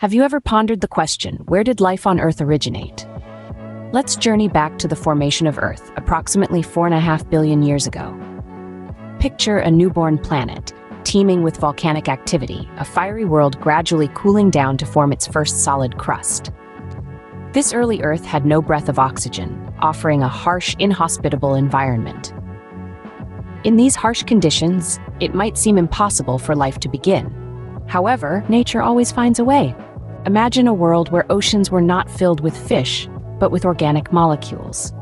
Have you ever pondered the question, where did life on Earth originate? Let's journey back to the formation of Earth, approximately 4.5 billion years ago. Picture a newborn planet, teeming with volcanic activity, a fiery world gradually cooling down to form its first solid crust. This early Earth had no breath of oxygen, offering a harsh, inhospitable environment. In these harsh conditions, it might seem impossible for life to begin. However, nature always finds a way. Imagine a world where oceans were not filled with fish, but with organic molecules.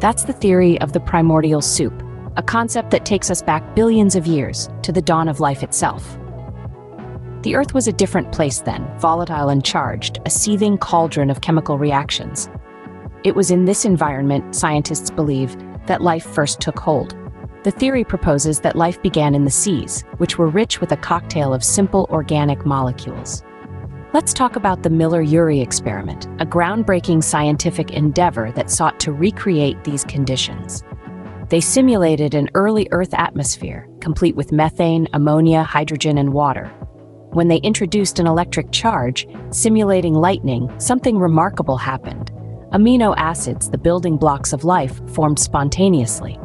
That's the theory of the primordial soup, a concept that takes us back billions of years to the dawn of life itself. The Earth was a different place then, volatile and charged, a seething cauldron of chemical reactions. It was in this environment, scientists believe, that life first took hold. The theory proposes that life began in the seas, which were rich with a cocktail of simple organic molecules. Let's talk about the Miller-Urey experiment, a groundbreaking scientific endeavor that sought to recreate these conditions. They simulated an early Earth atmosphere, complete with methane, ammonia, hydrogen, and water. When they introduced an electric charge, simulating lightning, something remarkable happened. Amino acids, the building blocks of life, formed spontaneously.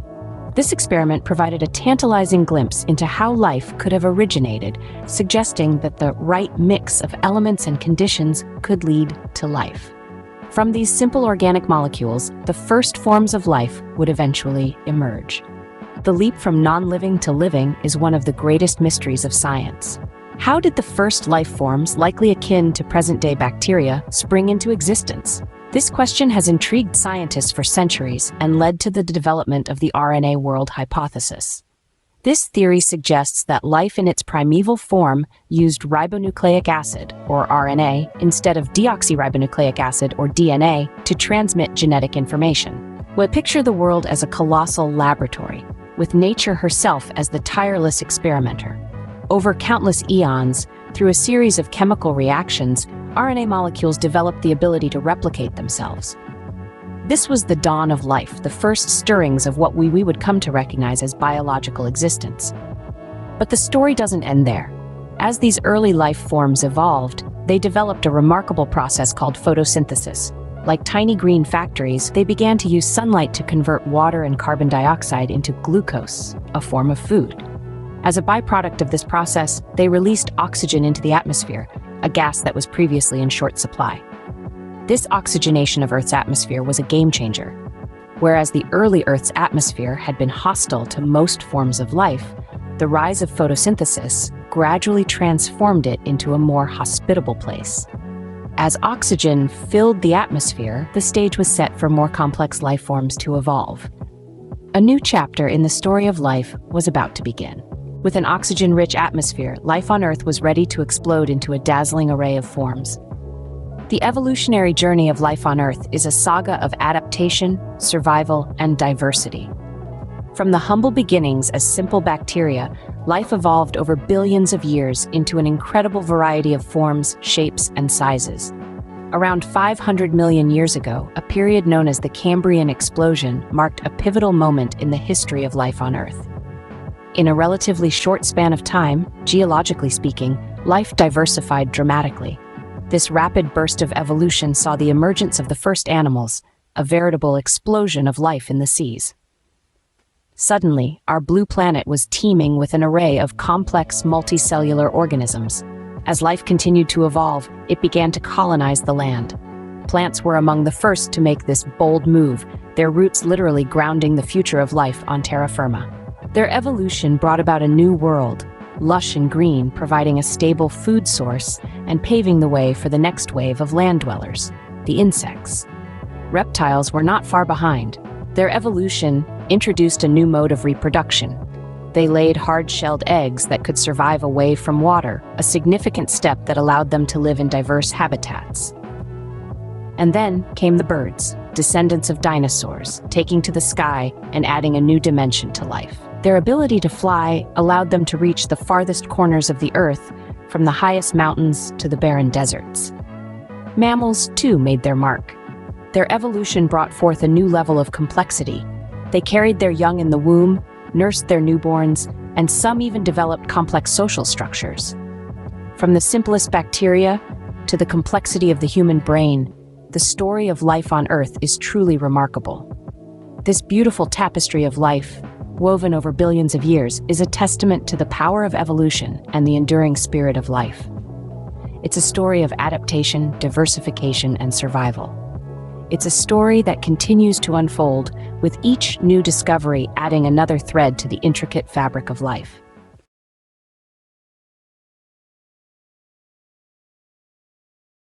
This experiment provided a tantalizing glimpse into how life could have originated, suggesting that the right mix of elements and conditions could lead to life. From these simple organic molecules, the first forms of life would eventually emerge. The leap from non-living to living is one of the greatest mysteries of science. How did the first life forms, likely akin to present-day bacteria, spring into existence? This question has intrigued scientists for centuries and led to the development of the RNA world hypothesis. This theory suggests that life in its primeval form used ribonucleic acid, or RNA, instead of deoxyribonucleic acid, or DNA, to transmit genetic information. We'll picture the world as a colossal laboratory, with nature herself as the tireless experimenter. Over countless eons, through a series of chemical reactions, RNA molecules developed the ability to replicate themselves. This was the dawn of life, the first stirrings of what we would come to recognize as biological existence. But the story doesn't end there. As these early life forms evolved, they developed a remarkable process called photosynthesis. Like tiny green factories, they began to use sunlight to convert water and carbon dioxide into glucose, a form of food. As a byproduct of this process, they released oxygen into the atmosphere, a gas that was previously in short supply. This oxygenation of Earth's atmosphere was a game changer. Whereas the early Earth's atmosphere had been hostile to most forms of life, the rise of photosynthesis gradually transformed it into a more hospitable place. As oxygen filled the atmosphere, the stage was set for more complex life forms to evolve. A new chapter in the story of life was about to begin. With an oxygen-rich atmosphere, life on Earth was ready to explode into a dazzling array of forms. The evolutionary journey of life on Earth is a saga of adaptation, survival, and diversity. From the humble beginnings as simple bacteria, life evolved over billions of years into an incredible variety of forms, shapes, and sizes. Around 500 million years ago, a period known as the Cambrian explosion marked a pivotal moment in the history of life on Earth. In a relatively short span of time, geologically speaking, life diversified dramatically. This rapid burst of evolution saw the emergence of the first animals, a veritable explosion of life in the seas. Suddenly, our blue planet was teeming with an array of complex multicellular organisms. As life continued to evolve, it began to colonize the land. Plants were among the first to make this bold move, their roots literally grounding the future of life on terra firma. Their evolution brought about a new world, lush and green, providing a stable food source and paving the way for the next wave of land dwellers, the insects. Reptiles were not far behind. Their evolution introduced a new mode of reproduction. They laid hard-shelled eggs that could survive away from water, a significant step that allowed them to live in diverse habitats. And then came the birds, descendants of dinosaurs, taking to the sky and adding a new dimension to life. Their ability to fly allowed them to reach the farthest corners of the Earth, from the highest mountains to the barren deserts. Mammals, too, made their mark. Their evolution brought forth a new level of complexity. They carried their young in the womb, nursed their newborns, and some even developed complex social structures. From the simplest bacteria to the complexity of the human brain, the story of life on Earth is truly remarkable. This beautiful tapestry of life, woven over billions of years, is a testament to the power of evolution and the enduring spirit of life. It's a story of adaptation, diversification, and survival. It's a story that continues to unfold, with each new discovery adding another thread to the intricate fabric of life.